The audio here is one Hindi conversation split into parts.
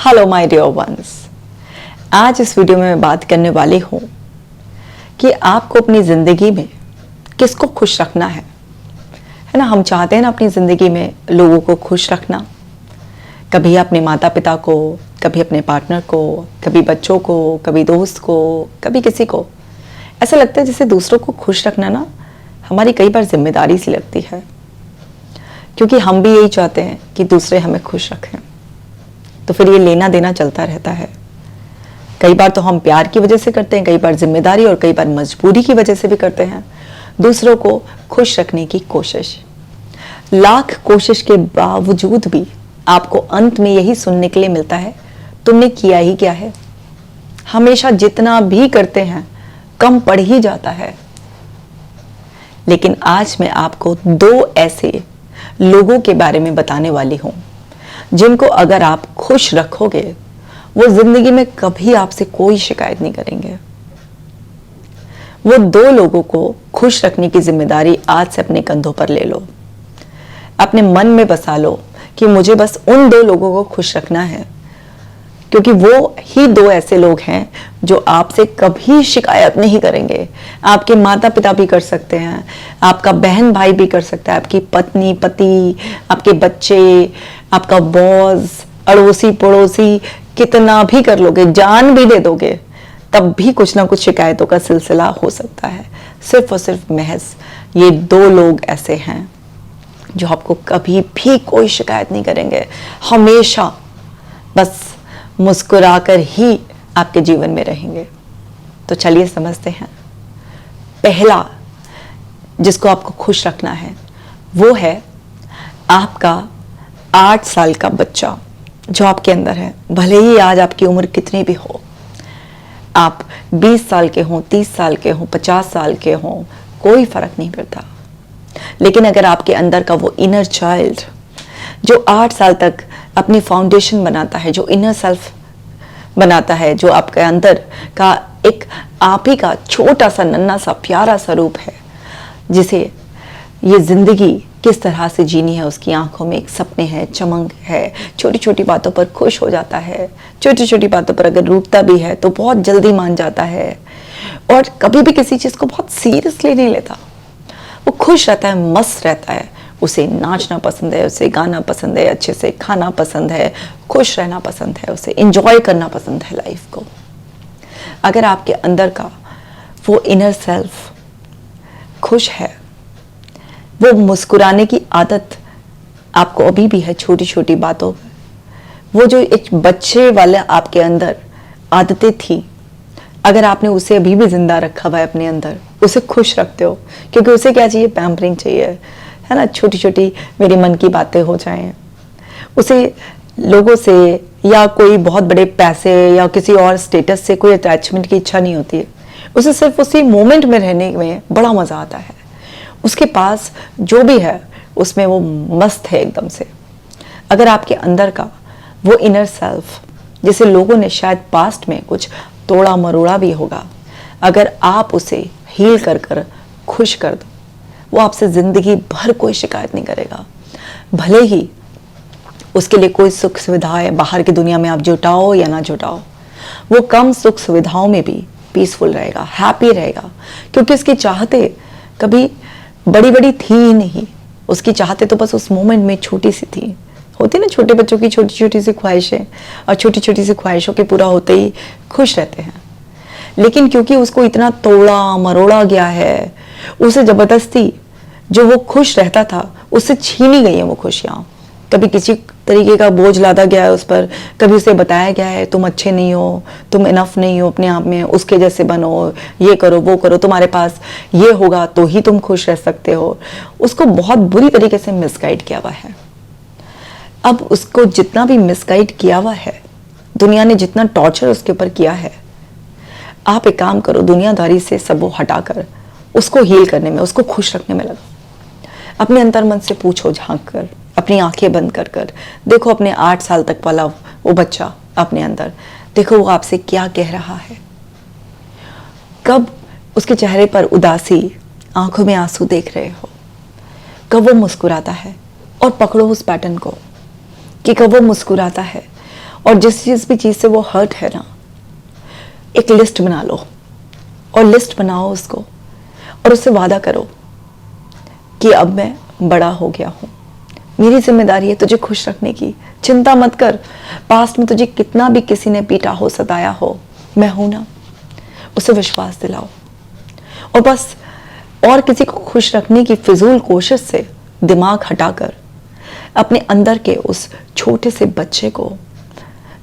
Hello my dear ones. आज इस वीडियो में मैं बात करने वाली हूँ कि आपको अपनी ज़िंदगी में किसको खुश रखना है ना। हम चाहते हैं ना अपनी ज़िंदगी में लोगों को खुश रखना, कभी अपने माता पिता को, कभी अपने पार्टनर को, कभी बच्चों को, कभी दोस्त को, कभी किसी को। ऐसा लगता है जैसे दूसरों को खुश रखना ना हमारी कई बार जिम्मेदारी सी लगती है, क्योंकि हम भी यही चाहते हैं कि दूसरे हमें खुश रखें। तो फिर ये लेना देना चलता रहता है। कई बार तो हम प्यार की वजह से करते हैं, कई बार जिम्मेदारी और कई बार मजबूरी की वजह से भी करते हैं दूसरों को खुश रखने की कोशिश। लाख कोशिश के बावजूद भी आपको अंत में यही सुनने के लिए मिलता है, तुमने किया ही क्या है। हमेशा जितना भी करते हैं कम पड़ ही जाता है। लेकिन आज मैं आपको दो ऐसे लोगों के बारे में बताने वाली हूं जिनको अगर आप खुश रखोगे वो जिंदगी में कभी आपसे कोई शिकायत नहीं करेंगे। वो दो लोगों को खुश रखने की जिम्मेदारी आज से अपने कंधों पर ले लो। अपने मन में बसा लो कि मुझे बस उन दो लोगों को खुश रखना है, क्योंकि वो ही दो ऐसे लोग हैं जो आपसे कभी शिकायत नहीं करेंगे। आपके माता पिता भी कर सकते हैं, आपका बहन भाई भी कर सकता है, आपकी पत्नी पति, आपके बच्चे, आपका बॉस, अड़ोसी पड़ोसी, कितना भी कर लोगे, जान भी दे दोगे, तब भी कुछ ना कुछ शिकायतों का सिलसिला हो सकता है। सिर्फ और सिर्फ महज ये दो लोग ऐसे हैं जो आपको कभी भी कोई शिकायत नहीं करेंगे, हमेशा बस मुस्कुराकर ही आपके जीवन में रहेंगे। तो चलिए समझते हैं। पहला जिसको आपको खुश रखना है वो है आपका 8 साल का बच्चा जो आपके अंदर है। भले ही आज आपकी उम्र कितनी भी हो, आप 20 साल के हों, 30 साल के हों, 50 साल के हों, कोई फर्क नहीं पड़ता। लेकिन अगर आपके अंदर का वो इनर चाइल्ड जो 8 साल तक अपनी फाउंडेशन बनाता है, जो इनर सेल्फ बनाता है, जो आपके अंदर का एक आप ही का छोटा सा नन्हा सा प्यारा सा रूप है, जिसे ये जिंदगी किस तरह से जीनी है, उसकी आंखों में एक सपने हैं, चमक है, छोटी छोटी बातों पर खुश हो जाता है, छोटी छोटी बातों पर अगर रूठता भी है तो बहुत जल्दी मान जाता है और कभी भी किसी चीज़ को बहुत सीरियसली नहीं लेता। वो खुश रहता है, मस्त रहता है, उसे नाचना पसंद है, उसे गाना पसंद है, अच्छे से खाना पसंद है, खुश रहना पसंद है, उसे एंजॉय करना पसंद है लाइफ को। अगर आपके अंदर का वो इनर सेल्फ खुश है, वो मुस्कुराने की आदत आपको अभी भी है छोटी छोटी बातों पर, वो जो एक बच्चे वाले आपके अंदर आदतें थी, अगर आपने उसे अभी भी जिंदा रखा हुआ है अपने अंदर, उसे खुश रखते हो, क्योंकि उसे क्या चाहिए, पैम्परिंग चाहिए, है ना। छोटी छोटी मेरे मन की बातें हो जाएं, उसे लोगों से या कोई बहुत बड़े पैसे या किसी और स्टेटस से कोई अटैचमेंट की इच्छा नहीं होती है। उसे सिर्फ उसी मोमेंट में रहने में बड़ा मजा आता है। उसके पास जो भी है उसमें वो मस्त है एकदम से। अगर आपके अंदर का वो इनर सेल्फ, जिसे लोगों ने शायद पास्ट में कुछ तोड़ा मरोड़ा भी होगा, अगर आप उसे हील कर कर खुश कर दो, वो आपसे जिंदगी भर कोई शिकायत नहीं करेगा। भले ही उसके लिए कोई सुख सुविधाएं बाहर की दुनिया में आप जुटाओ या ना जुटाओ, वो कम सुख सुविधाओं में भी पीसफुल रहेगा, हैप्पी रहेगा, क्योंकि उसकी चाहते कभी बड़ी बड़ी थी ही नहीं। उसकी चाहते तो बस उस मोमेंट में छोटी सी थी। होती ना छोटे बच्चों की छोटी छोटी सी ख्वाहिशें, और छोटी छोटी सी ख्वाहिशों के पूरा होते ही खुश रहते हैं। लेकिन क्योंकि उसको इतना तोड़ा मरोड़ा गया है, उसे जबरदस्ती जो वो खुश रहता था उससे छीनी गई है वो खुशियाँ। कभी किसी तरीके का बोझ लादा गया है उस पर, कभी उसे बताया गया है तुम अच्छे नहीं हो, तुम इनफ नहीं हो अपने आप में, उसके जैसे बनो, ये करो वो करो, तुम्हारे पास ये होगा तो ही तुम खुश रह सकते हो। उसको बहुत बुरी तरीके से मिसगाइड किया हुआ है। अब उसको जितना भी मिसगाइड किया हुआ है, दुनिया ने जितना टॉर्चर उसके ऊपर किया है, आप एक काम करो, दुनियादारी से सब वो हटाकर उसको हील करने में, उसको खुश रखने में लगा। अपने अंतर मन से पूछो, झांक कर, अपनी आंखें बंद कर कर देखो अपने 8 साल तक वाला वो बच्चा अपने अंदर, देखो वो आपसे क्या कह रहा है। कब उसके चेहरे पर उदासी, आंखों में आंसू देख रहे हो, कब वो मुस्कुराता है, और पकड़ो उस पैटर्न को कि कब वो मुस्कुराता है और जिस भी चीज़ से वो हर्ट है ना, एक लिस्ट बना लो और लिस्ट बनाओ उसको, और उससे वादा करो कि अब मैं बड़ा हो गया हूँ, मेरी जिम्मेदारी है तुझे खुश रखने की, चिंता मत कर, पास्ट में तुझे कितना भी किसी ने पीटा हो, सताया हो, मैं हूं ना। उसे विश्वास दिलाओ, और बस और किसी को खुश रखने की फिजूल कोशिश से दिमाग हटाकर अपने अंदर के उस छोटे से बच्चे को,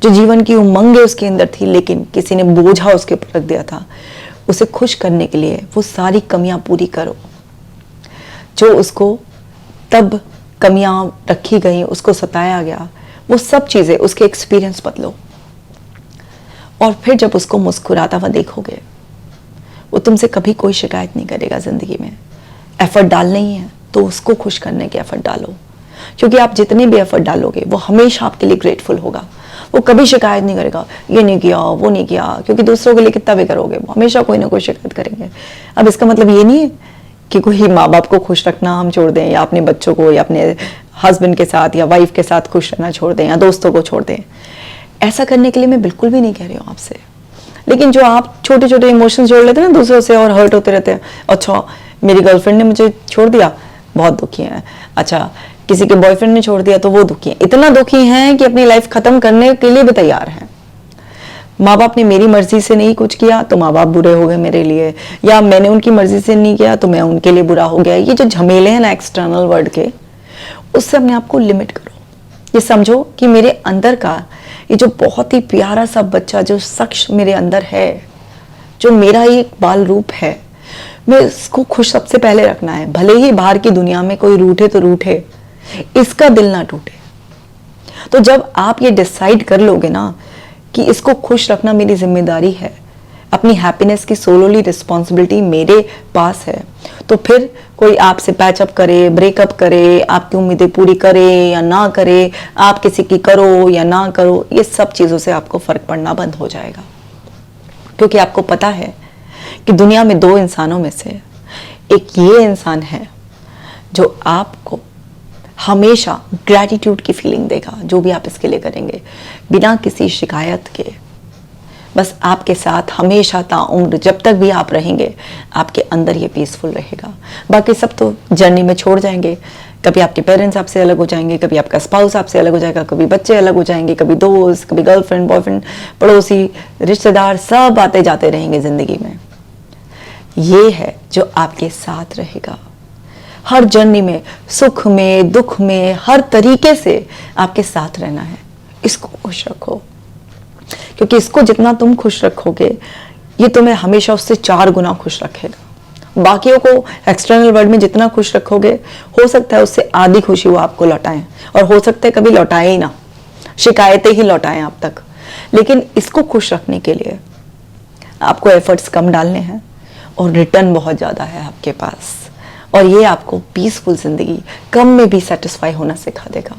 जो जीवन की उमंगें उसके अंदर थी लेकिन किसी ने बोझा उसके ऊपर रख दिया था, उसे खुश करने के लिए वो सारी कमियां पूरी करो जो उसको तब कमियां रखी गई, उसको सताया गया, वो सब चीजें, उसके एक्सपीरियंस बदलो। और फिर जब उसको मुस्कुराता हुआ देखोगे, वो तुमसे कभी कोई शिकायत नहीं करेगा जिंदगी में। एफर्ट डालना ही है तो उसको खुश करने के एफर्ट डालो, क्योंकि आप जितने भी एफर्ट डालोगे वो हमेशा आपके लिए ग्रेटफुल होगा। वो कभी शिकायत नहीं करेगा, ये नहीं किया, वो नहीं किया, क्योंकि दूसरों के लिए कितना भी करोगे वो हमेशा कोई ना कोई शिकायत करेंगे। अब इसका मतलब ये नहीं है कि कोई माँ बाप को खुश रखना हम छोड़ दें, या अपने बच्चों को या अपने हस्बैंड के साथ या वाइफ के साथ खुश रहना छोड़ दें, या दोस्तों को छोड़ दें। ऐसा करने के लिए मैं बिल्कुल भी नहीं कह रही हूँ आपसे, लेकिन जो आप छोटे छोटे इमोशंस जोड़ लेते हैं ना दूसरों से और हर्ट होते रहते हैं, अच्छा मेरी गर्लफ्रेंड ने मुझे छोड़ दिया, बहुत दुखी है, अच्छा किसी के बॉयफ्रेंड ने छोड़ दिया तो वो दुखी है, इतना दुखी हैं कि अपनी लाइफ खत्म करने के लिए भी तैयार हैं। माँ बाप ने मेरी मर्जी से नहीं कुछ किया तो माँ बाप बुरे हो गए मेरे लिए, या मैंने उनकी मर्जी से नहीं किया तो मैं उनके लिए बुरा हो गया। ये जो झमेले हैं ना एक्सटर्नल वर्ल्ड के, उससे अपने आप को लिमिट करो। ये समझो कि मेरे अंदर का ये जो बहुत ही प्यारा सा बच्चा, जो शख्स मेरे अंदर है, जो मेरा एक बाल रूप है, मैं इसको खुश सबसे पहले रखना है। भले ही बाहर की दुनिया में कोई रूठे तो रूठे, इसका दिल ना टूटे। तो जब आप ये डिसाइड कर लोगे ना कि इसको खुश रखना मेरी जिम्मेदारी है, अपनी हैप्पीनेस की सोलोली रिस्पॉन्सिबिलिटी मेरे पास है, तो फिर कोई आपसे पैचअप करे, ब्रेकअप करे, आपकी उम्मीदें पूरी करे या ना करे, आप किसी की करो या ना करो, ये सब चीज़ों से आपको फर्क पड़ना बंद हो जाएगा। क्योंकि आपको पता है कि दुनिया में दो इंसानों में से एक ये इंसान है जो आपको हमेशा ग्रैटिट्यूड की फीलिंग देगा, जो भी आप इसके लिए करेंगे, बिना किसी शिकायत के, बस आपके साथ हमेशा ताउम्र जब तक भी आप रहेंगे आपके अंदर ये पीसफुल रहेगा। बाकी सब तो जर्नी में छोड़ जाएंगे, कभी आपके पेरेंट्स आपसे अलग हो जाएंगे, कभी आपका स्पाउस आपसे अलग हो जाएगा, कभी बच्चे अलग हो जाएंगे, कभी दोस्त, कभी गर्लफ्रेंड, बॉयफ्रेंड, पड़ोसी, रिश्तेदार, सब आते जाते रहेंगे जिंदगी में। ये है जो आपके साथ रहेगा हर जर्नी में, सुख में, दुख में, हर तरीके से आपके साथ रहना है। इसको खुश रखो, क्योंकि इसको जितना तुम खुश रखोगे ये तुम्हें हमेशा उससे 4 गुना खुश रखेगा। बाकियों को एक्सटर्नल वर्ल्ड में जितना खुश रखोगे, हो सकता है उससे आधी खुशी वो आपको लौटाएं, और हो सकता है कभी लौटाए ही ना, शिकायतें ही लौटाएं आप तक। लेकिन इसको खुश रखने के लिए आपको एफर्ट्स कम डालने हैं और रिटर्न बहुत ज़्यादा है आपके पास, और ये आपको पीसफुल जिंदगी, कम में भी सेटिस्फाई होना सिखा देगा।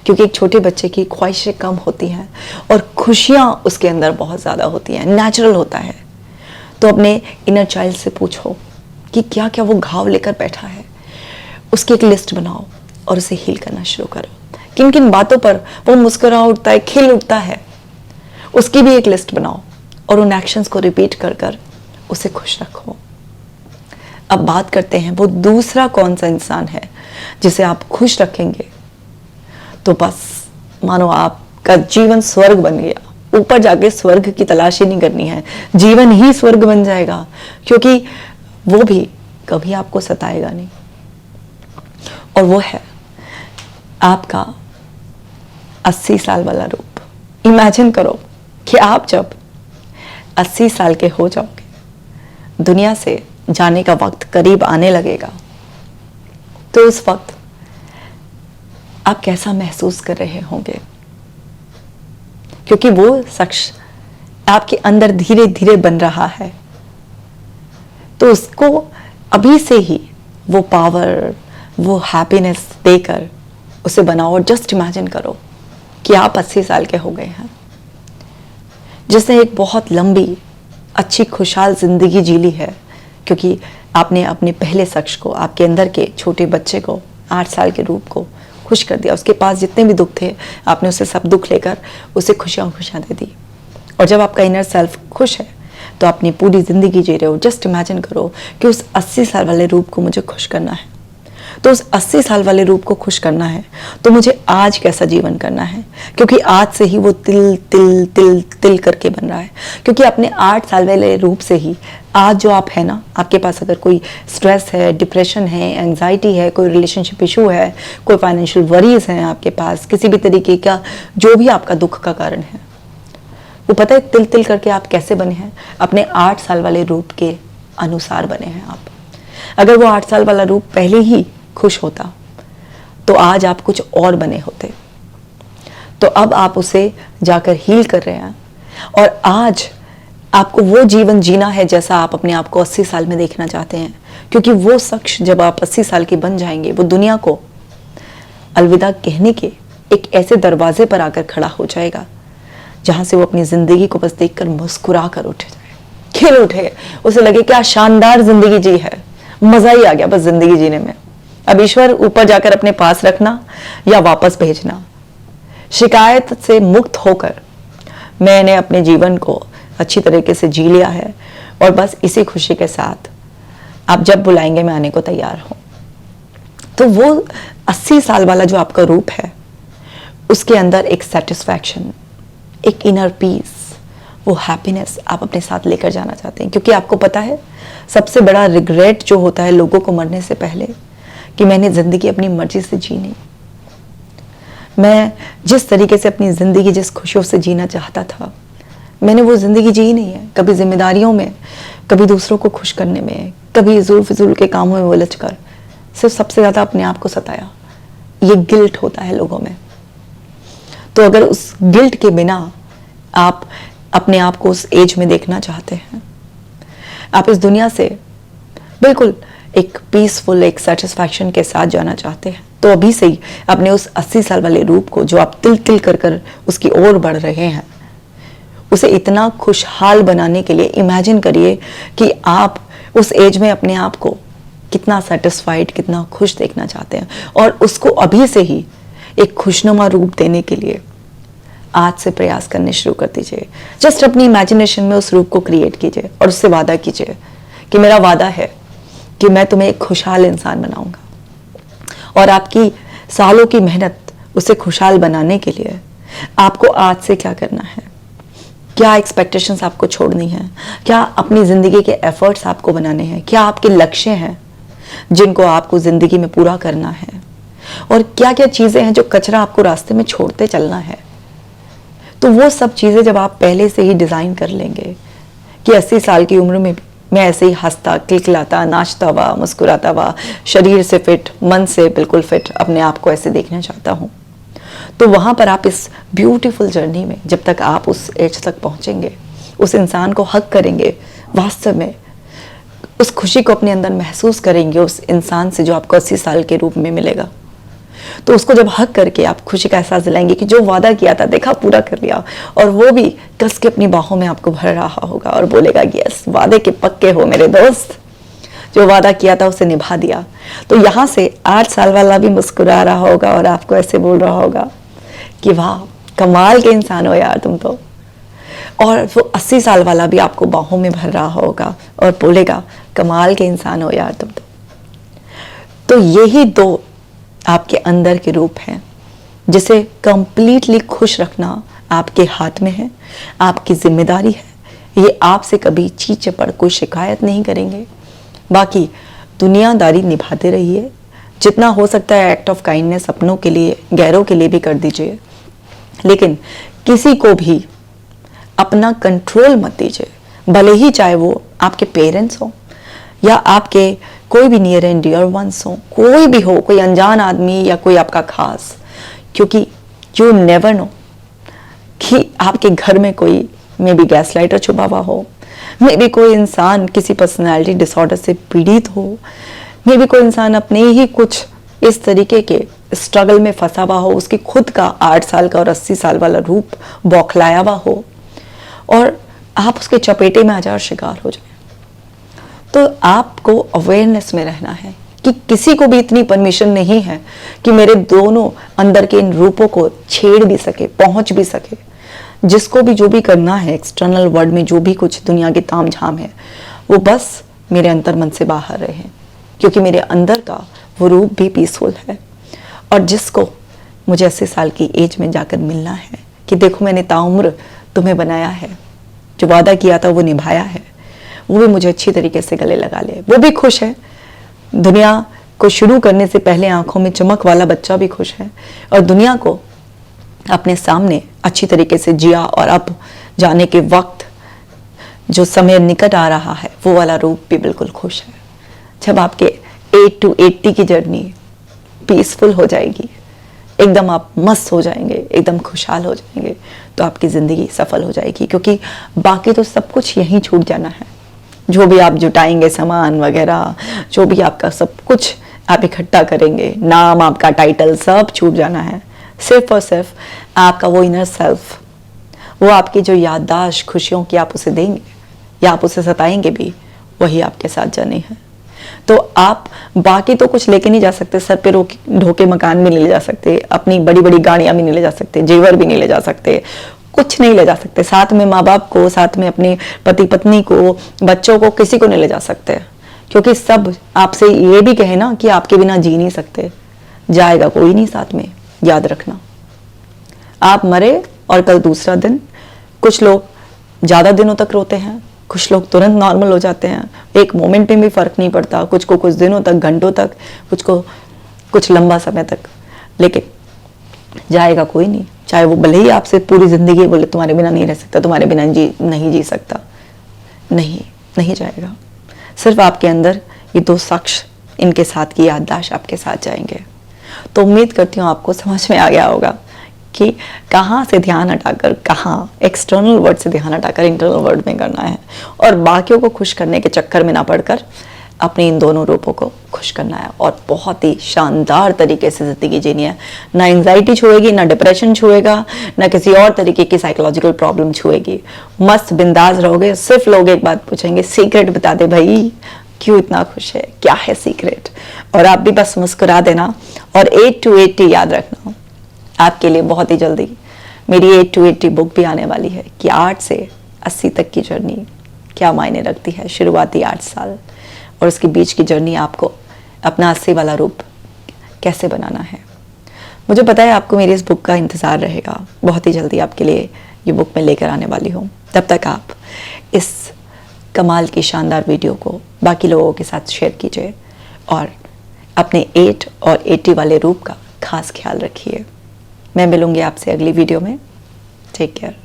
क्योंकि एक छोटे बच्चे की ख्वाहिशें कम होती हैं और खुशियां उसके अंदर बहुत ज़्यादा होती हैं, नेचुरल होता है। तो अपने इनर चाइल्ड से पूछो कि क्या क्या वो घाव लेकर बैठा है, उसकी एक लिस्ट बनाओ और उसे हील करना शुरू करो। किन किन बातों पर वो मुस्कुरा उठता है, खिल उठता है, उसकी भी एक लिस्ट बनाओ और उन एक्शंस को रिपीट कर कर उसे खुश रखो। अब बात करते हैं वो दूसरा कौन सा इंसान है जिसे आप खुश रखेंगे तो बस मानो आपका जीवन स्वर्ग बन गया। ऊपर जाके स्वर्ग की तलाश ही नहीं करनी है, जीवन ही स्वर्ग बन जाएगा, क्योंकि वो भी कभी आपको सताएगा नहीं। और वो है आपका 80 साल वाला रूप। इमेजिन करो कि आप जब 80 साल के हो जाओगे, दुनिया से जाने का वक्त करीब आने लगेगा, तो उस वक्त आप कैसा महसूस कर रहे होंगे, क्योंकि वो शख्स आपके अंदर धीरे धीरे बन रहा है। तो उसको अभी से ही वो पावर, वो हैप्पीनेस देकर उसे बनाओ। और जस्ट इमेजिन करो कि आप 80 साल के हो गए हैं, जिसने एक बहुत लंबी अच्छी खुशहाल जिंदगी जी ली है, क्योंकि आपने अपने पहले शख्स को, आपके अंदर के छोटे बच्चे को, 8 साल के रूप को खुश कर दिया। उसके पास जितने भी दुख थे आपने उसे सब दुख लेकर उसे खुशियाँ खुशियाँ दे दी। और जब आपका इनर सेल्फ खुश है तो अपनी पूरी ज़िंदगी जी रहे हो। जस्ट इमेजिन करो कि उस 80 साल वाले रूप को मुझे खुश करना है, तो उस 80 साल वाले रूप को खुश करना है तो मुझे आज कैसा जीवन करना है, क्योंकि आज से ही वो तिल तिल तिल तिल करके बन रहा है। क्योंकि अपने 8 साल वाले रूप से ही आज जो आप है ना, आपके पास अगर कोई स्ट्रेस है, डिप्रेशन है, एंजाइटी है, कोई रिलेशनशिप इशू है, कोई फाइनेंशियल वरीज हैं आपके पास, किसी भी तरीके का जो भी आपका दुख का कारण है, वो पता है तिल तिल करके आप कैसे बने हैं, अपने 8 साल वाले रूप के अनुसार बने हैं आप। अगर वो 8 साल वाला रूप पहले ही खुश होता तो आज आप कुछ और बने होते। तो अब आप उसे जाकर हील कर रहे हैं और आज आपको वो जीवन जीना है जैसा आप अपने आप को 80 साल में देखना चाहते हैं। क्योंकि वो शख्स जब आप 80 साल के बन जाएंगे, वो दुनिया को अलविदा कहने के एक ऐसे दरवाजे पर आकर खड़ा हो जाएगा जहां से वो अपनी जिंदगी को बस देखकर मुस्कुरा कर उठ जाए, खिल उठे, उसे लगे क्या शानदार जिंदगी जी है, मजा ही आ गया बस जिंदगी जीने में। अब ईश्वर ऊपर जाकर अपने पास रखना या वापस भेजना, शिकायत से मुक्त होकर मैंने अपने जीवन को अच्छी तरीके से जी लिया है और बस इसी खुशी के साथ आप जब बुलाएंगे मैं आने को तैयार हूं। तो वो 80 साल वाला जो आपका रूप है उसके अंदर एक सेटिस्फैक्शन, एक इनर पीस, वो हैप्पीनेस आप अपने साथ लेकर जाना चाहते हैं। क्योंकि आपको पता है सबसे बड़ा रिग्रेट जो होता है लोगों को मरने से पहले कि मैंने जिंदगी अपनी मर्जी से जी नहीं, मैं जिस तरीके से अपनी जिंदगी जिस खुशियों से जीना चाहता था मैंने वो जिंदगी जी ही नहीं है। कभी जिम्मेदारियों में, कभी दूसरों को खुश करने में, कभी इजुल फिजुल के कामों में उलझ कर सिर्फ सबसे ज्यादा अपने आप को सताया। ये गिल्ट होता है लोगों में। तो अगर उस गिल्ट के बिना आप अपने आप को उस एज में देखना चाहते हैं, आप इस दुनिया से बिल्कुल एक पीसफुल, एक सेटिस्फैक्शन के साथ जाना चाहते हैं, तो अभी से ही अपने उस 80 साल वाले रूप को जो आप तिल तिल कर कर उसकी ओर बढ़ रहे हैं, उसे इतना खुशहाल बनाने के लिए इमेजिन करिए कि आप उस एज में अपने आप को कितना सेटिस्फाइड, कितना खुश देखना चाहते हैं। और उसको अभी से ही एक खुशनुमा रूप देने के लिए आज से प्रयास करने शुरू कर दीजिए। जस्ट अपनी इमेजिनेशन में उस रूप को क्रिएट कीजिए और उससे वादा कीजिए कि मेरा वादा है कि मैं तुम्हें एक खुशहाल इंसान बनाऊंगा। और आपकी सालों की मेहनत उसे खुशहाल बनाने के लिए आपको आज से क्या करना है, क्या एक्सपेक्टेशंस आपको छोड़नी है, क्या अपनी जिंदगी के एफर्ट्स आपको बनाने हैं, क्या आपके लक्ष्य हैं जिनको आपको जिंदगी में पूरा करना है, और क्या क्या चीजें हैं जो कचरा आपको रास्ते में छोड़ते चलना है। तो वो सब चीजें जब आप पहले से ही डिजाइन कर लेंगे कि 80 साल की उम्र में भी मैं ऐसे ही हंसता, खिलखिलाता, नाचता हुआ, मुस्कुराता हुआ, शरीर से फिट, मन से बिल्कुल फिट अपने आप को ऐसे देखना चाहता हूँ, तो वहां पर आप इस ब्यूटीफुल जर्नी में जब तक आप उस एज तक पहुंचेंगे, उस इंसान को हक करेंगे, वास्तव में उस खुशी को अपने अंदर महसूस करेंगे उस इंसान से जो आपको 80 साल के रूप में मिलेगा, तो उसको जब हक करके आप खुशी का एहसास दिलाएंगे कि जो वादा किया था देखा पूरा कर लिया, और वो भी कस के अपनी बाहों में आपको भर रहा होगा और बोलेगा यस वादे के पक्के हो मेरे दोस्त, जो वादा किया था उसे निभा दिया। तो यहाँ से 8 साल वाला भी मुस्कुरा रहा होगा और आपको ऐसे बोल रहा होगा कि वाह कमाल के इंसान हो यार तुम तो, और वो 80 साल वाला भी आपको बाहों में भर रहा होगा और बोलेगा कमाल के इंसान हो यार तुम तो यही दो आपके अंदर के रूप हैं जिसे कंप्लीटली खुश रखना आपके हाथ में है, आपकी जिम्मेदारी है। ये आपसे कभी चीज चपड़ कोई शिकायत नहीं करेंगे। बाकी दुनियादारी निभाते रहिए, जितना हो सकता है एक्ट ऑफ काइंडनेस अपनों के लिए, गैरों के लिए भी कर दीजिए, लेकिन किसी को भी अपना कंट्रोल मत दीजिए, भले ही चाहे वो आपके पेरेंट्स हो या आपके कोई भी नियर एंड डियर वंस हो, कोई भी हो, कोई अनजान आदमी या कोई आपका खास, क्योंकि यू नेवर नो कि आपके घर में कोई मे बी गैस लाइटर छुपा हुआ हो, मे बी कोई इंसान किसी पर्सनैलिटी डिसऑर्डर से पीड़ित हो, मे बी कोई इंसान अपने ही कुछ इस तरीके के स्ट्रगल में फंसा हुआ हो, उसकी खुद का 8 साल का और 80 साल वाला रूप बौखलाया हुआ हो और आप उसके चपेटे में 1000 शिकार हो जाए। तो आपको अवेयरनेस में रहना है कि किसी को भी इतनी परमिशन नहीं है कि मेरे दोनों अंदर के इन रूपों को छेड़ भी सके, पहुंच भी सके। जिसको भी जो भी करना है एक्सटर्नल वर्ल्ड में, जो भी कुछ दुनिया की ताम झाम है, वो बस मेरे अंतर मन से बाहर रहे, क्योंकि मेरे अंदर का वो रूप भी पीसफुल है। और जिसको मुझे 80 साल की एज में जाकर मिलना है कि देखो मैंने ताउम्र तुम्हें बनाया है, जो वादा किया था वो निभाया है, वो भी मुझे अच्छी तरीके से गले लगा ले, वो भी खुश है। दुनिया को शुरू करने से पहले आंखों में चमक वाला बच्चा भी खुश है, और दुनिया को अपने सामने अच्छी तरीके से जिया और अब जाने के वक्त जो समय निकट आ रहा है वो वाला रूप भी बिल्कुल खुश है। जब आपके 8 to 80 की जर्नी पीसफुल हो जाएगी, एकदम आप मस्त हो जाएंगे, एकदम खुशहाल हो जाएंगे, तो आपकी ज़िंदगी सफल हो जाएगी। क्योंकि बाकी तो सब कुछ यहीं छूट जाना है। जो भी आप जुटाएंगे सामान वगैरह, जो भी आपका सब कुछ आप इकट्ठा करेंगे, नाम, आपका टाइटल, सब छूट जाना है। सिर्फ और सिर्फ आपका वो इनर सेल्फ, वो आपकी जो याददाश्त खुशियों की आप उसे देंगे या आप उसे सताएंगे भी, वही आपके साथ जानी है। तो आप बाकी तो कुछ लेके नहीं जा सकते, सर पे ढोके मकान भी नहीं ले जा सकते, अपनी बड़ी बड़ी गाड़ियां भी नहीं ले जा सकते, जेवर भी नहीं ले जा सकते, कुछ नहीं ले जा सकते। साथ में माँ बाप को, साथ में अपने पति पत्नी को, बच्चों को, किसी को नहीं ले जा सकते, क्योंकि सब आपसे ये भी कहे ना कि आपके बिना जी नहीं सकते, जाएगा कोई नहीं साथ में। याद रखना, आप मरे और कल दूसरा दिन। कुछ लोग ज़्यादा दिनों तक रोते हैं, कुछ लोग तुरंत नॉर्मल हो जाते हैं, एक मोमेंट में भी फर्क नहीं पड़ता, कुछ को कुछ दिनों तक, घंटों तक, कुछ को कुछ लंबा समय तक, लेकिन जाएगा कोई नहीं। चाहे वो भले ही आपसे पूरी जिंदगी बोले तुम्हारे बिना नहीं रह सकता, तुम्हारे बिना नहीं जी सकता, नहीं जाएगा। सिर्फ आपके अंदर ये दो शख्स, इनके साथ की याददाश्त आपके साथ जाएंगे। तो उम्मीद करती हूँ आपको समझ में आ गया होगा कि कहाँ से ध्यान हटाकर, कहाँ एक्सटर्नल वर्ड से ध्यान हटाकर इंटरनल वर्ड में करना है, और बाकियों को खुश करने के चक्कर में ना पड़कर अपने इन दोनों रूपों को खुश करना है, और बहुत ही शानदार तरीके से ज़िंदगी जीनी है। ना एंजाइटी छुएगी, ना डिप्रेशन छुएगा, ना किसी और तरीके की साइकोलॉजिकल प्रॉब्लम छुएगी। मस्त बिंदास रहोगे। सिर्फ लोग एक बात पूछेंगे, सीक्रेट बता दे भाई, क्यों इतना खुश है, क्या है सीक्रेट? और आप भी बस मुस्कुरा देना। और 8 to 80 याद रखना, आपके लिए बहुत ही जल्दी मेरी 8 to 80 बुक भी आने वाली है कि 8 से 80 तक की जर्नी क्या मायने रखती है। शुरुआती 8 साल और उसके बीच की जर्नी, आपको अपना 80 वाला रूप कैसे बनाना है। मुझे पता है आपको मेरी इस बुक का इंतज़ार रहेगा। बहुत ही जल्दी आपके लिए ये बुक मैं लेकर आने वाली हूँ। तब तक आप इस कमाल की शानदार वीडियो को बाकी लोगों के साथ शेयर कीजिए और अपने 8 और 80 वाले रूप का खास ख्याल रखिए। मैं मिलूंगी आपसे अगली वीडियो में। Take care.